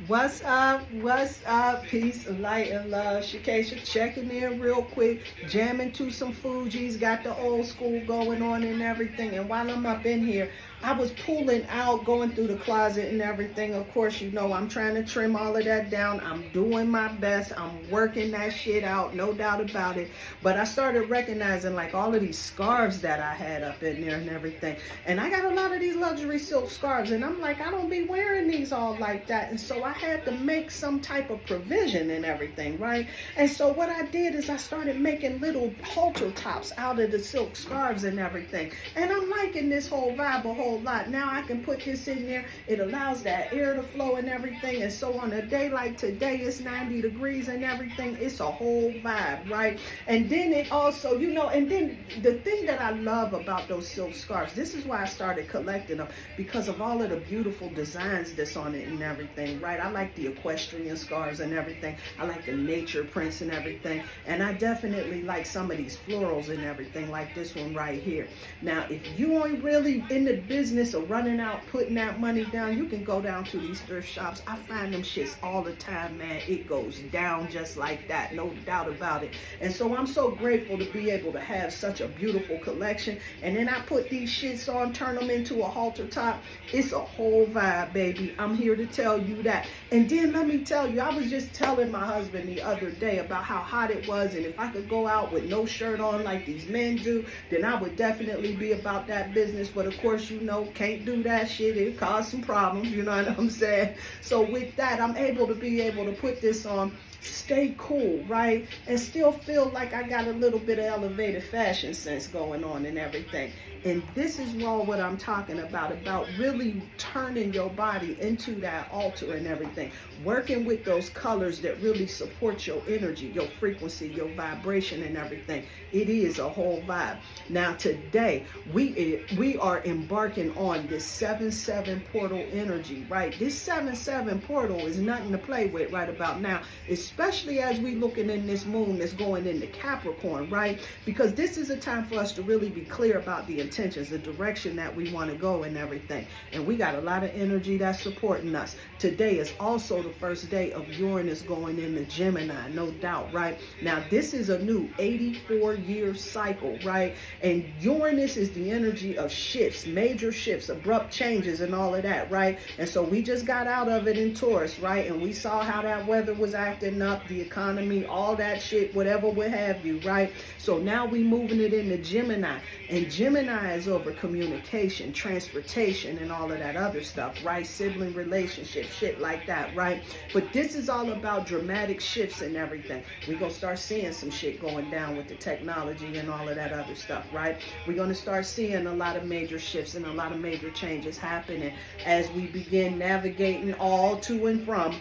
What's up? What's up? Peace, light, and love. Shakesha checking in real quick, jamming to some Fuji's, got the old school going on and everything. And while I'm up in here, I was pulling out, going through the closet and everything. Of course, you know, I'm trying to trim all of that down. I'm doing my best. I'm working that shit out, no doubt about it. But I started recognizing like all of these scarves that I had up in there and everything. And I got a lot of these luxury silk scarves. And I'm like, I don't be wearing these all like that. And so I had to make some type of provision and everything, right? And so what I did is I started making little halter tops out of the silk scarves and everything. And I'm liking this whole vibe a whole lot. Now I can put this in there. It allows that air to flow and everything. And so on a day like today, it's 90 degrees and everything. It's a whole vibe, right? And then it also, you know, and then the thing that I love about those silk scarves, this is why I started collecting them, because of all of the beautiful designs that's on it and everything, right? I like the equestrian scarves and everything. I like the nature prints and everything. And I definitely like some of these florals and everything, like this one right here. Now, if you ain't really in the business of running out, putting that money down, you can go down to these thrift shops. I find them shits all the time, man. It goes down just like that, no doubt about it. And so I'm so grateful to be able to have such a beautiful collection. And then I put these shits on, turn them into a halter top. It's a whole vibe, baby. I'm here to tell you that. And then let me tell you, I was just telling my husband the other day about how hot it was, and if I could go out with no shirt on like these men do, then I would definitely be about that business. But of course, you know, can't do that shit. It caused some problems, you know what I'm saying? So with that, I'm able to put this on, stay cool, right? And still feel like I got a little bit of elevated fashion sense going on and everything. And this is all what I'm talking about really turning your body into that altar and everything. Working with those colors that really support your energy, your frequency, your vibration and everything. It is a whole vibe. Now today, we are embarking on this 7-7 portal energy, right? This 7-7 portal is nothing to play with right about now, especially as we looking in this moon that's going into Capricorn, right? Because this is a time for us to really be clear about the intentions, the direction that we want to go and everything. And we got a lot of energy that's supporting us. Today is also the first day of Uranus going into Gemini, no doubt, right? Now, this is a new 84-year cycle, right? And Uranus is the energy of shifts, major shifts, abrupt changes and all of that, right? And so we just got out of it in Taurus, right? And we saw how that weather was acting up, the economy, all that shit, whatever, what have you, right? So now we moving it into Gemini. And Gemini is over communication, transportation, and all of that other stuff, right? Sibling relationships, shit like that, right? But this is all about dramatic shifts and everything. We're going to start seeing some shit going down with the technology and all of that other stuff, right? We're going to start seeing a lot of major shifts and a lot of major changes happening as we begin navigating all to and from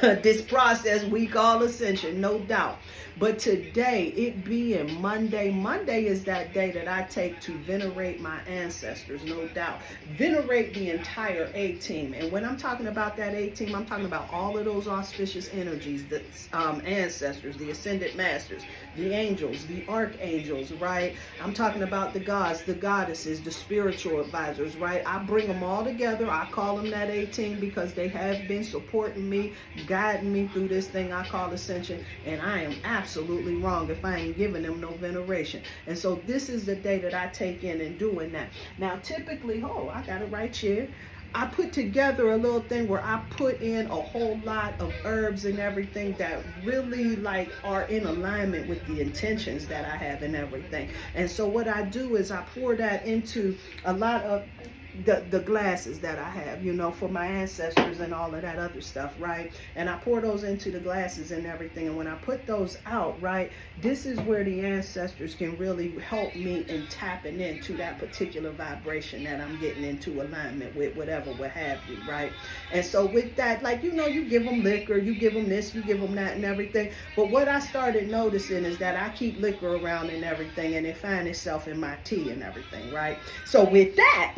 this process we call ascension, no doubt. But today, it being Monday is that day that I take to venerate my ancestors, no doubt. Venerate the entire A-team. And when I'm talking about that A-team, I'm talking about all of those auspicious energies, the ancestors, the ascended masters, the angels, the archangels, right? I'm talking about the gods, the goddesses, the spiritual advisors, right? I bring them all together. I call them that A-team because they have been supporting me, guiding me through this thing I call ascension, and I am absolutely wrong if I ain't giving them no veneration. And so this is the day that I take in and doing that. Now typically, I got it right here, I put together a little thing where I put in a whole lot of herbs and everything that really like are in alignment with the intentions that I have and everything. And so what I do is I pour that into a lot of the glasses that I have, you know, for my ancestors and all of that other stuff, right? And I pour those into the glasses and everything. And when I put those out, right, this is where the ancestors can really help me in tapping into that particular vibration that I'm getting into alignment with, whatever, what have you, right? And so with that, like, you know, you give them liquor, you give them this, you give them that and everything. But what I started noticing is that I keep liquor around and everything, and it finds itself in my tea and everything, right? So with that,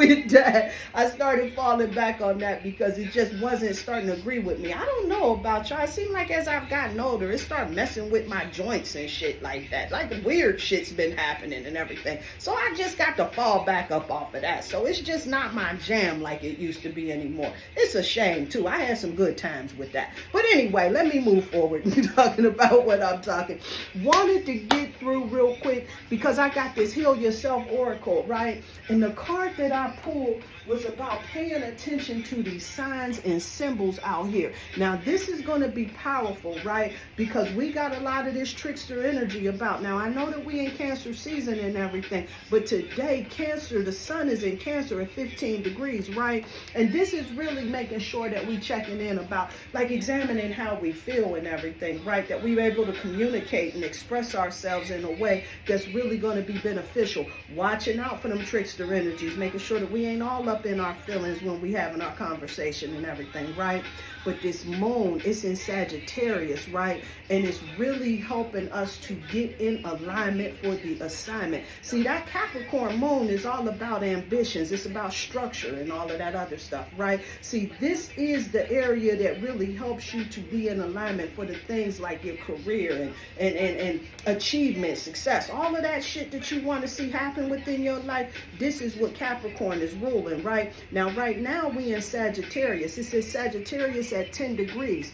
with that, I started falling back on that because it just wasn't starting to agree with me. I don't know about y'all. It seems like as I've gotten older, it started messing with my joints and shit like that. Like weird shit's been happening and everything. So I just got to fall back up off of that. So it's just not my jam like it used to be anymore. It's a shame too. I had some good times with that. But anyway, let me move forward talking about what I'm talking. Wanted to get through real quick because I got this Heal Yourself Oracle, right? And the card that I pulled was about paying attention to these signs and symbols out here. Now, this is going to be powerful, right? Because we got a lot of this trickster energy about. Now, I know that we in Cancer season and everything, but today, Cancer, the sun is in Cancer at 15 degrees, right? And this is really making sure that we checking in about, like, examining how we feel and everything, right? That we're able to communicate and express ourselves in a way that's really going to be beneficial. Watching out for them trickster energies, making sure that we ain't all up in our feelings when we having our conversation and everything, right? But this moon, it's in Sagittarius, right? And it's really helping us to get in alignment for the assignment. See, that Capricorn moon is all about ambitions. It's about structure and all of that other stuff, right? See, this is the area that really helps you to be in alignment for the things like your career and achievement, success, all of that shit that you want to see happen within your life. This is what Capricorn is ruling, right? Now, right now, we in Sagittarius. It says Sagittarius at 10 degrees.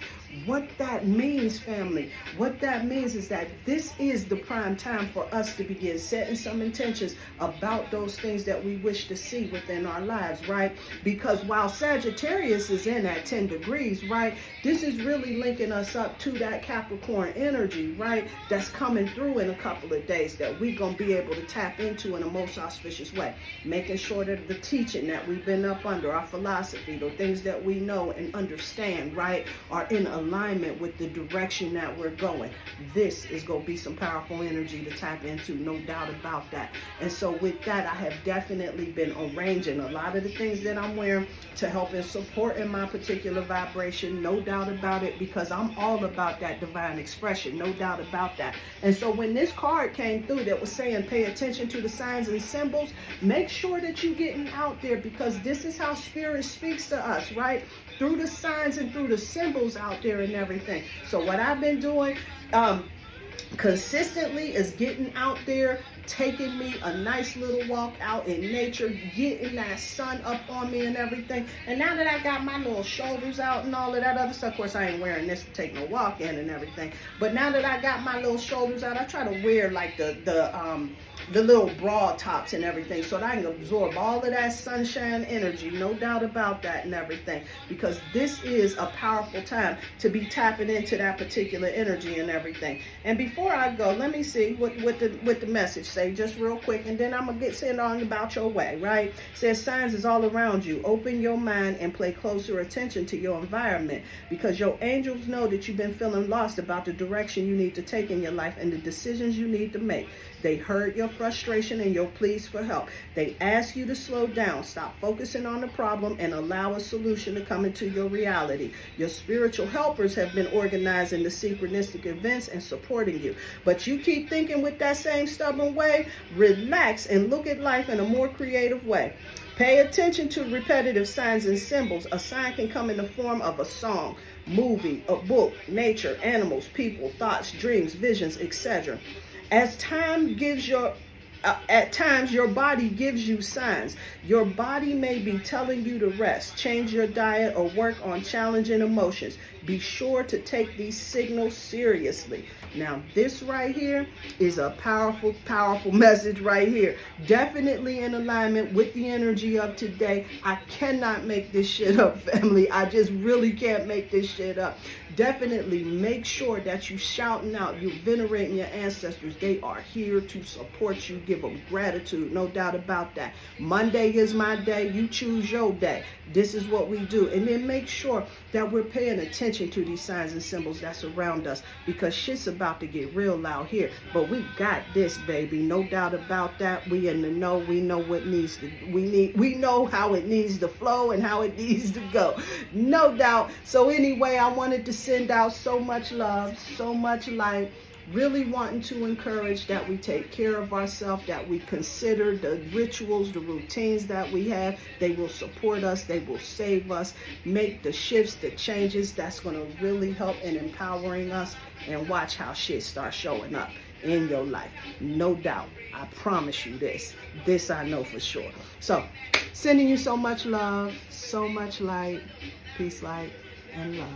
What that means, family, what that means is that this is the prime time for us to begin setting some intentions about those things that we wish to see within our lives, right? Because while Sagittarius is in at 10 degrees, right, this is really linking us up to that Capricorn energy, right, that's coming through in a couple of days that we're going to be able to tap into in a most auspicious way, making sure that the teaching that we've been up under, our philosophy, the things that we know and understand, right, are in alignment with the direction that we're going. This is going to be some powerful energy to tap into, no doubt about that. And so with that, I have definitely been arranging a lot of the things that I'm wearing to help and support in my particular vibration, no doubt about it, because I'm all about that divine expression, no doubt about that. And so when this card came through that was saying pay attention to the signs and symbols, make sure that you're getting out there, because this is how spirit speaks to us, right? Through the signs and through the symbols out there and everything. So what I've been doing consistently is getting out there, taking me a nice little walk out in nature, getting that sun up on me and everything. And now that I got my little shoulders out and all of that other stuff, of course I ain't wearing this to take no walk in and everything, but now that I got my little shoulders out, I try to wear like the little bra tops and everything so that I can absorb all of that sunshine energy, no doubt about that and everything, because this is a powerful time to be tapping into that particular energy and everything. And before I go, let me see what the message say just real quick, and then I'm gonna get sent on about your way, right? It says signs is all around you. Open your mind and pay closer attention to your environment, because your angels know that you've been feeling lost about the direction you need to take in your life and the decisions you need to make. They heard your frustration and your pleas for help. They ask you to slow down, stop focusing on the problem, and allow a solution to come into your reality. Your spiritual helpers have been organizing the synchronistic events and supporting you. But you keep thinking with that same stubborn way. Relax and look at life in a more creative way. Pay attention to repetitive signs and symbols. A sign can come in the form of a song, movie, a book, nature, animals, people, thoughts, dreams, visions, etc. At times, your body gives you signs. Your body may be telling you to rest, change your diet, or work on challenging emotions. Be sure to take these signals seriously. Now, this right here is a powerful, powerful message right here. Definitely in alignment with the energy of today. I cannot make this shit up, family. I just really can't make this shit up. Definitely make sure that you shouting out, you venerating your ancestors. They are here to support you. Give them gratitude, no doubt about that. Monday is my day. You choose your day. This is what we do. And then make sure that we're paying attention to these signs and symbols that's around us, because shit's about to get real out here. But we got this, baby. No doubt about that. We in the know. We know what needs to, we know how it needs to flow and how it needs to go. No doubt. So anyway, I wanted to send out so much love, so much light, really wanting to encourage that we take care of ourselves, that we consider the rituals, the routines that we have. They will support us, they will save us, make the shifts, the changes that's going to really help in empowering us, and watch how shit starts showing up in your life. No doubt. I promise you this. This I know for sure. So, sending you so much love, so much light, peace, light, and love.